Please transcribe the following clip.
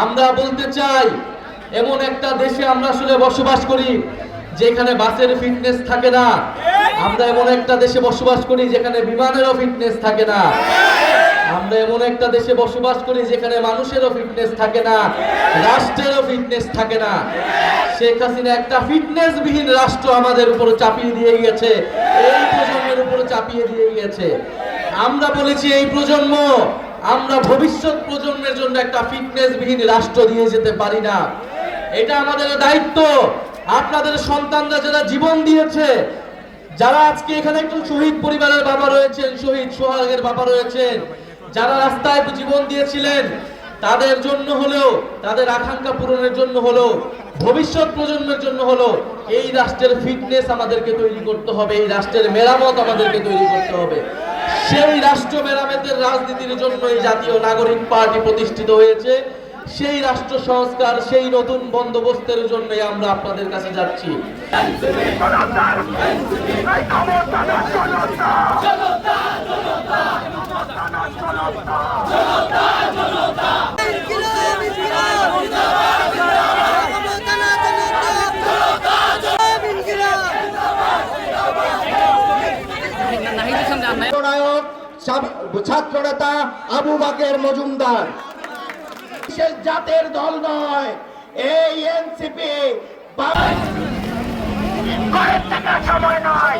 আমরা বলতে চাই, এমন একটা দেশে আমরা আসলে বসবাস করি যেখানে বাসের ফিটনেস থাকে না। আমরা এমন একটা দেশে বসবাস করি যেখানে বিমানেরও ফিটনেস থাকে না। আমরা এমন একটা দেশে বসবাস করি যেখানে মানুষেরও ফিটনেস থাকে না, রাষ্ট্রেরও ফিটনেস থাকে না। শেখ হাসিনা একটা ফিটনেস বিহীন রাষ্ট্র আমাদের উপর চাপিয়ে দিয়ে গেছে, এই প্রজন্মের উপর চাপিয়ে দিয়ে গেছে। আমরা বলেছি এই প্রজন্ম, আমরা ভবিষ্যৎ প্রজন্মের জন্য একটা ফিটনেস বিহীন রাষ্ট্র দিয়ে যেতে পারি না। এটা আমাদের দায়িত্ব। আপনাদের সন্তানরা যারা জীবন দিয়েছে, যারা আজকে এখানে একজন শহীদ পরিবারের বাবা রয়েছেন, শহীদ সোহাগের বাবা রয়েছেন, যারা রাস্তায় জীবন দিয়েছিলেন, তাদের জন্য হলেও, তাদের আকাঙ্ক্ষা পূরণের জন্য হলেও, ভবিষ্যৎ প্রজন্মের জন্য হলেও এই রাষ্ট্রের ফিটনেস আমাদেরকে তৈরি করতে হবে, এই রাষ্ট্রের মেরামত আমাদেরকে তৈরি করতে হবে। সেই রাষ্ট্র মেরামতের রাজনীতির জন্য এই জাতীয় নাগরিক পার্টি প্রতিষ্ঠিত হয়েছে। সেই রাষ্ট্র সংস্কার, সেই নতুন বন্দোবস্তের জন্যই আমরা আপনাদের কাছে যাচ্ছি। ছাত্র নেতা আবু বাকের মজুমদার বিশেষ জাতের দল নয়, এই এনসিপি সময় নয়।